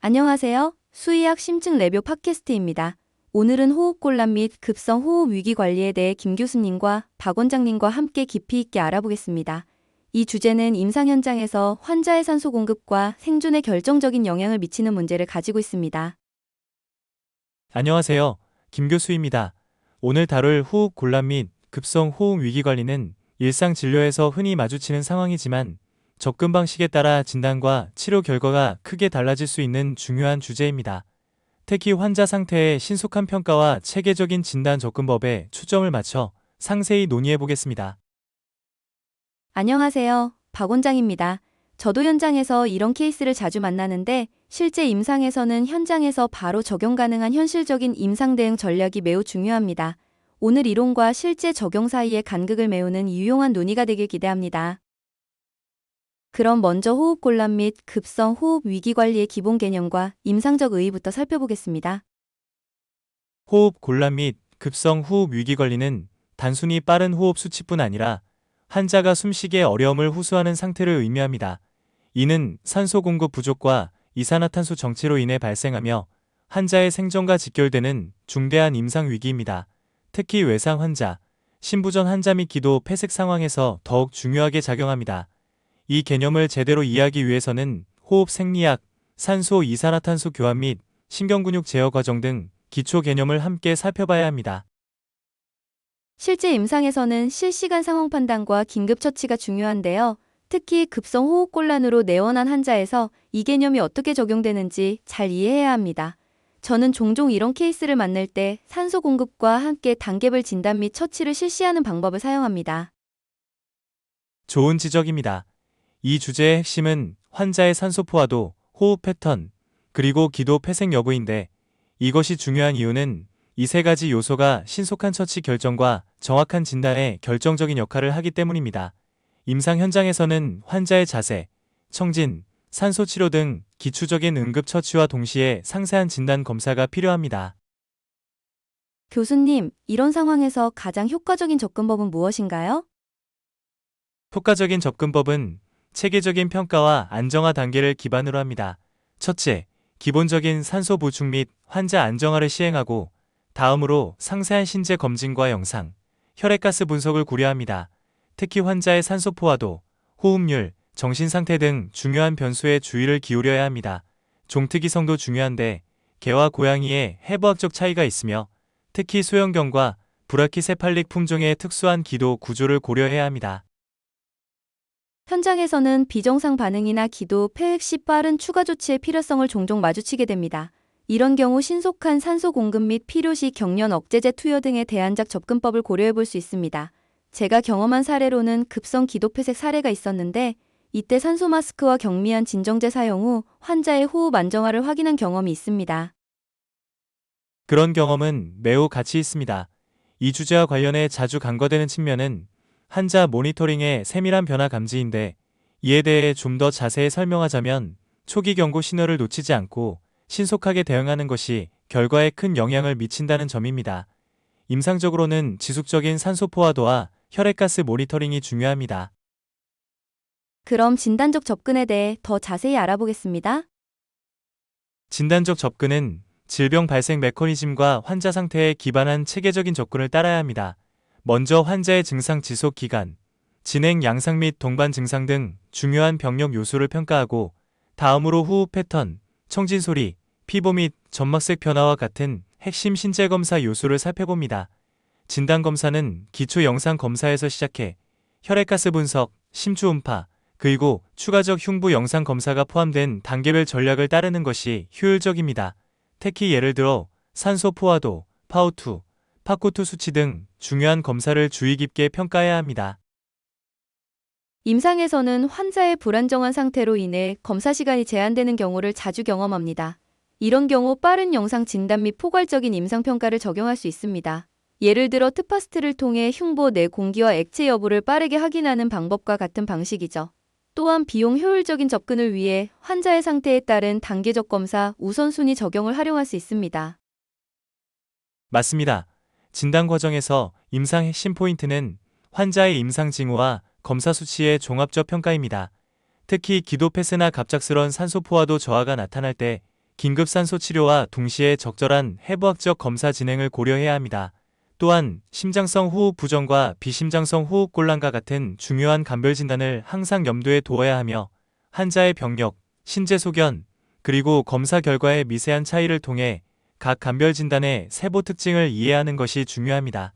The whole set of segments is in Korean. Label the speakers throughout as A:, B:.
A: 안녕하세요. 수의학 심층 레뷰 팟캐스트입니다. 오늘은 호흡곤란 및 급성 호흡 위기 관리에 대해 김 교수님과 박 원장님과 함께 깊이 있게 알아보겠습니다. 이 주제는 임상 현장에서 환자의 산소 공급과 생존에 결정적인 영향을 미치는 문제를 가지고 있습니다.
B: 안녕하세요. 김 교수입니다. 오늘 다룰 호흡 곤란 및 급성 호흡 위기 관리는 일상 진료에서 흔히 마주치는 상황이지만 접근 방식에 따라 진단과 치료 결과가 크게 달라질 수 있는 중요한 주제입니다. 특히 환자 상태의 신속한 평가와 체계적인 진단 접근법에 초점을 맞춰 상세히 논의해 보겠습니다.
A: 안녕하세요. 박 원장입니다. 저도 현장에서 이런 케이스를 자주 만나는데 실제 임상에서는 현장에서 바로 적용 가능한 현실적인 임상 대응 전략이 매우 중요합니다. 오늘 이론과 실제 적용 사이의 간극을 메우는 유용한 논의가 되길 기대합니다. 그럼 먼저 호흡곤란 및 급성 호흡 위기 관리의 기본 개념과 임상적 의의부터 살펴보겠습니다.
B: 호흡 곤란 및 급성 호흡 위기 관리는 단순히 빠른 호흡 수치뿐 아니라 환자가 숨쉬기에 어려움을 호소하는 상태를 의미합니다. 이는 산소 공급 부족과 이산화탄소 정체로 인해 발생하며 환자의 생존과 직결되는 중대한 임상 위기입니다. 특히 외상 환자, 심부전 환자 및 기도 폐색 상황에서 더욱 중요하게 작용합니다. 이 개념을 제대로 이해하기 위해서는 호흡 생리학, 산소 이산화탄소 교환 및 신경근육 제어 과정 등 기초 개념을 함께 살펴봐야 합니다.
A: 실제 임상에서는 실시간 상황 판단과 긴급 처치가 중요한데요. 특히 급성 호흡곤란으로 내원한 환자에서 이 개념이 어떻게 적용되는지 잘 이해해야 합니다. 저는 종종 이런 케이스를 만날 때 산소 공급과 함께 단계별 진단 및 처치를 실시하는 방법을 사용합니다.
B: 좋은 지적입니다. 이 주제의 핵심은 환자의 산소 포화도, 호흡 패턴, 그리고 기도 폐색 여부인데 이것이 중요한 이유는 이 세 가지 요소가 신속한 처치 결정과 정확한 진단에 결정적인 역할을 하기 때문입니다. 임상 현장에서는 환자의 자세, 청진, 산소 치료 등 기초적인 응급 처치와 동시에 상세한 진단 검사가 필요합니다.
A: 교수님, 이런 상황에서 가장 효과적인 접근법은 무엇인가요?
B: 효과적인 접근법은 체계적인 평가와 안정화 단계를 기반으로 합니다. 첫째, 기본적인 산소 보충 및 환자 안정화를 시행하고 다음으로 상세한 신체 검진과 영상, 혈액가스 분석을 고려합니다. 특히 환자의 산소 포화도, 호흡률, 정신 상태 등 중요한 변수에 주의를 기울여야 합니다. 종특이성도 중요한데 개와 고양이의 해부학적 차이가 있으며 특히 소형견과 브라키세팔릭 품종의 특수한 기도 구조를 고려해야 합니다.
A: 현장에서는 비정상 반응이나 기도, 폐획 시 빠른 추가 조치의 필요성을 종종 마주치게 됩니다. 이런 경우 신속한 산소 공급 및 필요시 경련 억제제 투여 등의 대안적 접근법을 고려해 볼 수 있습니다. 제가 경험한 사례로는 급성 기도 폐색 사례가 있었는데 이때 산소 마스크와 경미한 진정제 사용 후 환자의 호흡 안정화를 확인한 경험이 있습니다.
B: 그런 경험은 매우 가치 있습니다. 이 주제와 관련해 자주 간과되는 측면은 환자 모니터링의 세밀한 변화 감지인데 이에 대해 좀 더 자세히 설명하자면 초기 경고 신호를 놓치지 않고 신속하게 대응하는 것이 결과에 큰 영향을 미친다는 점입니다. 임상적으로는 지속적인 산소 포화도와 혈액가스 모니터링이 중요합니다.
A: 그럼 진단적 접근에 대해 더 자세히 알아보겠습니다.
B: 진단적 접근은 질병 발생 메커니즘과 환자 상태에 기반한 체계적인 접근을 따라야 합니다. 먼저 환자의 증상 지속 기간, 진행 양상 및 동반 증상 등 중요한 병력 요소를 평가하고 다음으로 호흡 패턴, 청진 소리, 피부 및 점막색 변화와 같은 핵심 신체 검사 요소를 살펴봅니다. 진단 검사는 기초 영상 검사에서 시작해 혈액가스 분석, 심추 음파, 그리고 추가적 흉부 영상 검사가 포함된 단계별 전략을 따르는 것이 효율적입니다. 특히 예를 들어 산소 포화도, 파우2, 파코투 수치 등 중요한 검사를 주의 깊게 평가해야 합니다.
A: 임상에서는 환자의 불안정한 상태로 인해 검사 시간이 제한되는 경우를 자주 경험합니다. 이런 경우 빠른 영상 진단 및 포괄적인 임상평가를 적용할 수 있습니다. 예를 들어 트파스트를 통해 흉부 내 공기와 액체 여부를 빠르게 확인하는 방법과 같은 방식이죠. 또한 비용 효율적인 접근을 위해 환자의 상태에 따른 단계적 검사 우선순위 적용을 활용할 수 있습니다.
B: 맞습니다. 진단 과정에서 임상 핵심 포인트는 환자의 임상 징후와 검사 수치의 종합적 평가입니다. 특히 기도 폐쇄나 갑작스러운 산소 포화도 저하가 나타날 때 긴급 산소 치료와 동시에 적절한 해부학적 검사 진행을 고려해야 합니다. 또한 심장성 호흡 부정과 비심장성 호흡 곤란과 같은 중요한 감별 진단을 항상 염두에 두어야 하며 환자의 병력, 신체 소견, 그리고 검사 결과의 미세한 차이를 통해 각 감별 진단의 세부 특징을 이해하는 것이 중요합니다.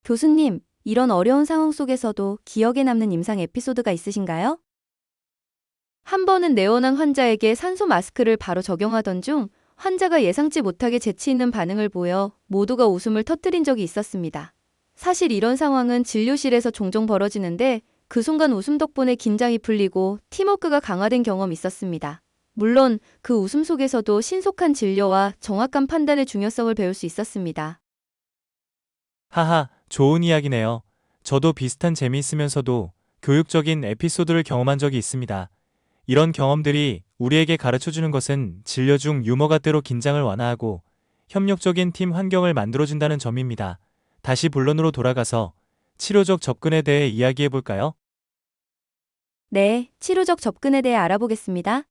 A: 교수님, 이런 어려운 상황 속에서도 기억에 남는 임상 에피소드가 있으신가요? 한 번은 내원한 환자에게 산소 마스크를 바로 적용하던 중 환자가 예상치 못하게 재치 있는 반응을 보여 모두가 웃음을 터뜨린 적이 있었습니다. 사실 이런 상황은 진료실에서 종종 벌어지는데 그 순간 웃음 덕분에 긴장이 풀리고 팀워크가 강화된 경험이 있었습니다. 물론 그 웃음 속에서도 신속한 진료와 정확한 판단의 중요성을 배울 수 있었습니다.
B: 하하, 좋은 이야기네요. 저도 비슷한 재미있으면서도 교육적인 에피소드를 경험한 적이 있습니다. 이런 경험들이 우리에게 가르쳐주는 것은 진료 중 유머가 때로 긴장을 완화하고 협력적인 팀 환경을 만들어준다는 점입니다. 다시 본론으로 돌아가서 치료적 접근에 대해 이야기해 볼까요?
A: 네, 치료적 접근에 대해 알아보겠습니다.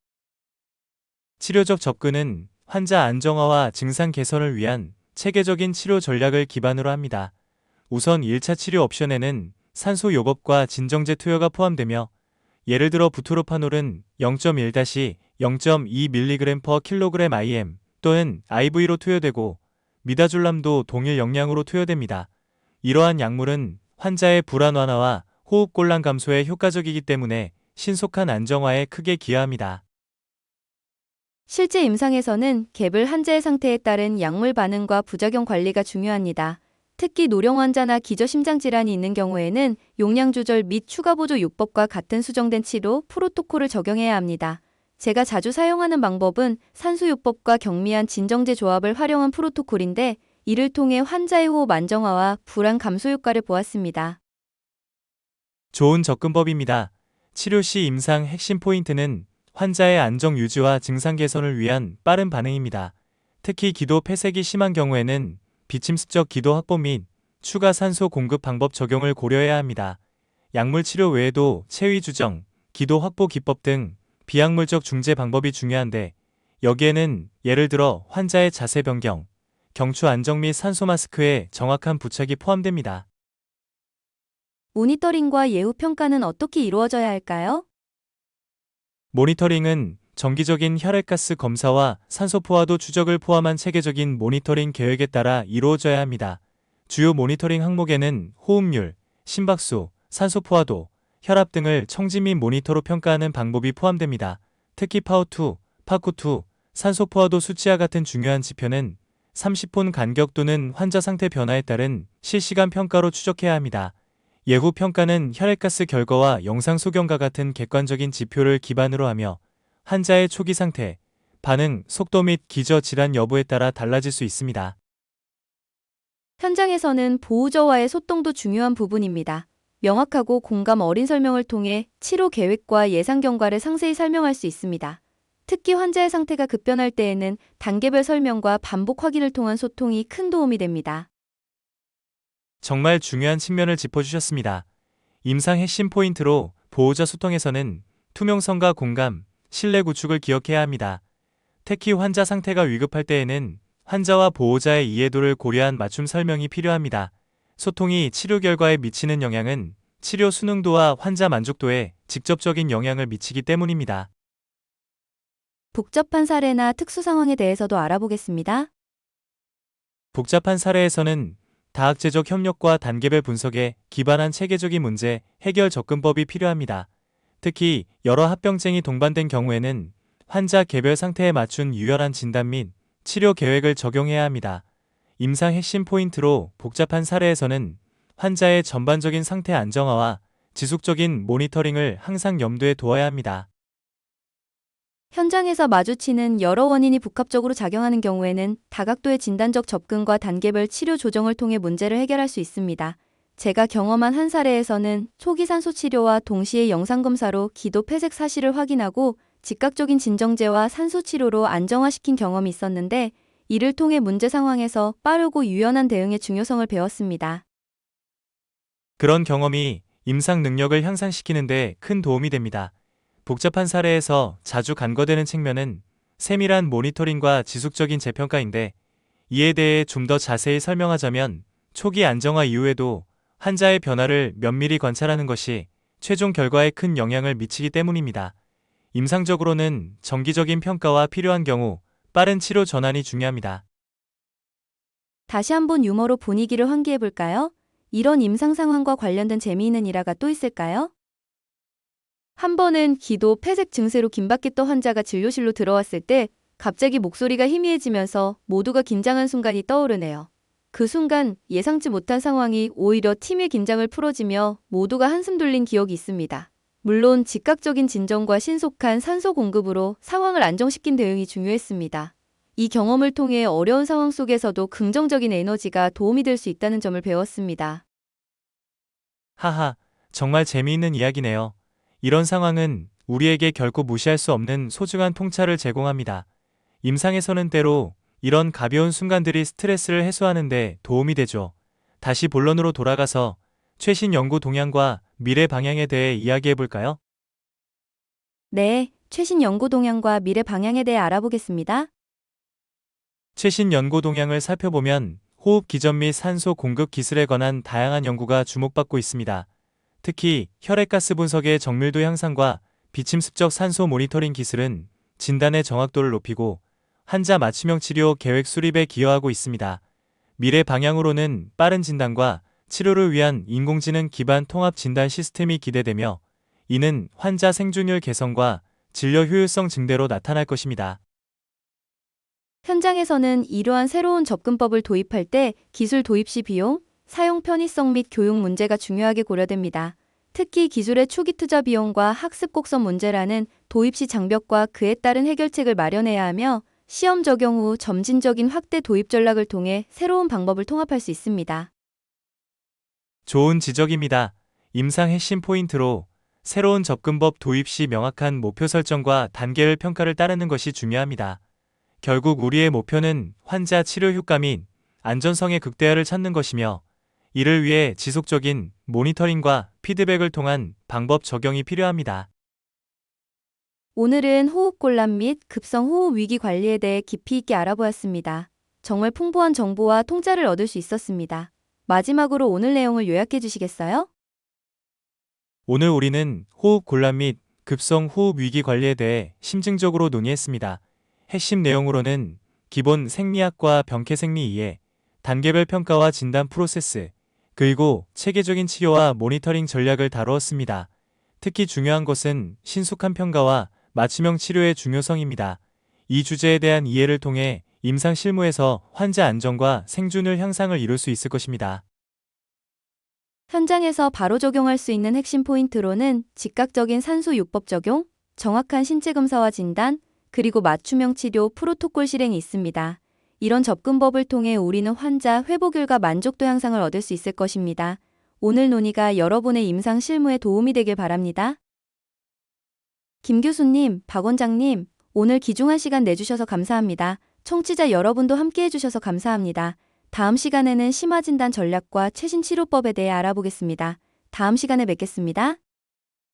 B: 치료적 접근은 환자 안정화와 증상 개선을 위한 체계적인 치료 전략을 기반으로 합니다. 우선 1차 치료 옵션에는 산소 요법과 진정제 투여가 포함되며 예를 들어 부토르파놀은 0.1-0.2mg/kg IM 또는 IV로 투여되고 미다졸람도 동일 용량으로 투여됩니다. 이러한 약물은 환자의 불안 완화와 호흡곤란 감소에 효과적이기 때문에 신속한 안정화에 크게 기여합니다.
A: 실제 임상에서는 개별 환자의 상태에 따른 약물 반응과 부작용 관리가 중요합니다. 특히 노령 환자나 기저심장질환이 있는 경우에는 용량 조절 및 추가 보조 요법과 같은 수정된 치료 프로토콜을 적용해야 합니다. 제가 자주 사용하는 방법은 산수요법과 경미한 진정제 조합을 활용한 프로토콜인데 이를 통해 환자의 호흡 안정화와 불안 감소 효과를 보았습니다.
B: 좋은 접근법입니다. 치료 시 임상 핵심 포인트는 환자의 안정 유지와 증상 개선을 위한 빠른 반응입니다. 특히 기도 폐색이 심한 경우에는 비침습적 기도 확보 및 추가 산소 공급 방법 적용을 고려해야 합니다. 약물 치료 외에도 체위 조정, 기도 확보 기법 등 비약물적 중재 방법이 중요한데 여기에는 예를 들어 환자의 자세 변경, 경추 안정 및 산소 마스크의 정확한 부착이 포함됩니다.
A: 모니터링과 예후 평가는 어떻게 이루어져야 할까요?
B: 모니터링은 정기적인 혈액가스 검사와 산소 포화도 추적을 포함한 체계적인 모니터링 계획에 따라 이루어져야 합니다. 주요 모니터링 항목에는 호흡률, 심박수, 산소 포화도, 혈압 등을 청지 및 모니터로 평가하는 방법이 포함됩니다. 특히 파워2, 파쿠2, 산소 포화도 수치와 같은 중요한 지표는 30분 간격 또는 환자 상태 변화에 따른 실시간 평가로 추적해야 합니다. 예후 평가는 혈액가스 결과와 영상 소견과 같은 객관적인 지표를 기반으로 하며 환자의 초기 상태, 반응, 속도 및 기저 질환 여부에 따라 달라질 수 있습니다.
A: 현장에서는 보호자와의 소통도 중요한 부분입니다. 명확하고 공감 어린 설명을 통해 치료 계획과 예상 경과를 상세히 설명할 수 있습니다. 특히 환자의 상태가 급변할 때에는 단계별 설명과 반복 확인을 통한 소통이 큰 도움이 됩니다.
B: 정말 중요한 측면을 짚어주셨습니다. 임상 핵심 포인트로 보호자 소통에서는 투명성과 공감, 신뢰 구축을 기억해야 합니다. 특히 환자 상태가 위급할 때에는 환자와 보호자의 이해도를 고려한 맞춤 설명이 필요합니다. 소통이 치료 결과에 미치는 영향은 치료 수능도와 환자 만족도에 직접적인 영향을 미치기 때문입니다.
A: 복잡한 사례나 특수 상황에 대해서도 알아보겠습니다.
B: 복잡한 사례에서는 다학제적 협력과 단계별 분석에 기반한 체계적인 문제 해결 접근법이 필요합니다. 특히 여러 합병증이 동반된 경우에는 환자 개별 상태에 맞춘 유연한 진단 및 치료 계획을 적용해야 합니다. 임상 핵심 포인트로 복잡한 사례에서는 환자의 전반적인 상태 안정화와 지속적인 모니터링을 항상 염두에 두어야 합니다.
A: 현장에서 마주치는 여러 원인이 복합적으로 작용하는 경우에는 다각도의 진단적 접근과 단계별 치료 조정을 통해 문제를 해결할 수 있습니다. 제가 경험한 한 사례에서는 초기 산소 치료와 동시에 영상검사로 기도 폐색 사실을 확인하고 즉각적인 진정제와 산소 치료로 안정화시킨 경험이 있었는데 이를 통해 문제 상황에서 빠르고 유연한 대응의 중요성을 배웠습니다.
B: 그런 경험이 임상 능력을 향상시키는 데 큰 도움이 됩니다. 복잡한 사례에서 자주 간과되는 측면은 세밀한 모니터링과 지속적인 재평가인데, 이에 대해 좀 더 자세히 설명하자면 초기 안정화 이후에도 환자의 변화를 면밀히 관찰하는 것이 최종 결과에 큰 영향을 미치기 때문입니다. 임상적으로는 정기적인 평가와 필요한 경우 빠른 치료 전환이 중요합니다.
A: 다시 한번 유머로 분위기를 환기해볼까요? 이런 임상 상황과 관련된 재미있는 일화가 또 있을까요? 한 번은 기도 폐색 증세로 긴박했던 환자가 진료실로 들어왔을 때 갑자기 목소리가 희미해지면서 모두가 긴장한 순간이 떠오르네요. 그 순간 예상치 못한 상황이 오히려 팀의 긴장을 풀어주며 모두가 한숨 돌린 기억이 있습니다. 물론 즉각적인 진정과 신속한 산소 공급으로 상황을 안정시킨 대응이 중요했습니다. 이 경험을 통해 어려운 상황 속에서도 긍정적인 에너지가 도움이 될 수 있다는 점을 배웠습니다.
B: 하하, 정말 재미있는 이야기네요. 이런 상황은 우리에게 결코 무시할 수 없는 소중한 통찰을 제공합니다. 임상에서는 때로 이런 가벼운 순간들이 스트레스를 해소하는 데 도움이 되죠. 다시 본론으로 돌아가서 최신 연구 동향과 미래 방향에 대해 이야기해 볼까요?
A: 네, 최신 연구 동향과 미래 방향에 대해 알아보겠습니다.
B: 최신 연구 동향을 살펴보면 호흡 기전 및 산소 공급 기술에 관한 다양한 연구가 주목받고 있습니다. 특히 혈액가스 분석의 정밀도 향상과 비침습적 산소 모니터링 기술은 진단의 정확도를 높이고 환자 맞춤형 치료 계획 수립에 기여하고 있습니다. 미래 방향으로는 빠른 진단과 치료를 위한 인공지능 기반 통합 진단 시스템이 기대되며, 이는 환자 생존율 개선과 진료 효율성 증대로 나타날 것입니다.
A: 현장에서는 이러한 새로운 접근법을 도입할 때 기술 도입 시 비용, 사용 편의성 및 교육 문제가 중요하게 고려됩니다. 특히 기술의 초기 투자 비용과 학습 곡선 문제라는 도입 시 장벽과 그에 따른 해결책을 마련해야 하며, 시험 적용 후 점진적인 확대 도입 전략을 통해 새로운 방법을 통합할 수 있습니다.
B: 좋은 지적입니다. 임상 핵심 포인트로 새로운 접근법 도입 시 명확한 목표 설정과 단계별 평가를 따르는 것이 중요합니다. 결국 우리의 목표는 환자 치료 효과 및 안전성의 극대화를 찾는 것이며, 이를 위해 지속적인 모니터링과 피드백을 통한 방법 적용이 필요합니다.
A: 오늘은 호흡곤란 및 급성 호흡 위기 관리에 대해 깊이 있게 알아보았습니다. 정말 풍부한 정보와 통찰을 얻을 수 있었습니다. 마지막으로 오늘 내용을 요약해 주시겠어요?
B: 오늘 우리는 호흡 곤란 및 급성 호흡 위기 관리에 대해 심층적으로 논의했습니다. 핵심 내용으로는 기본 생리학과 병쾌 생리 이해, 단계별 평가와 진단 프로세스, 그리고 체계적인 치료와 모니터링 전략을 다루었습니다. 특히 중요한 것은 신속한 평가와 맞춤형 치료의 중요성입니다. 이 주제에 대한 이해를 통해 임상 실무에서 환자 안전과 생존율 향상을 이룰 수 있을 것입니다.
A: 현장에서 바로 적용할 수 있는 핵심 포인트로는 즉각적인 산소 요법 적용, 정확한 신체 검사와 진단, 그리고 맞춤형 치료 프로토콜 실행이 있습니다. 이런 접근법을 통해 우리는 환자 회복율과 만족도 향상을 얻을 수 있을 것입니다. 오늘 논의가 여러분의 임상 실무에 도움이 되길 바랍니다. 김 교수님, 박 원장님, 오늘 귀중한 시간 내주셔서 감사합니다. 청취자 여러분도 함께 해주셔서 감사합니다. 다음 시간에는 심화 진단 전략과 최신 치료법에 대해 알아보겠습니다. 다음 시간에 뵙겠습니다.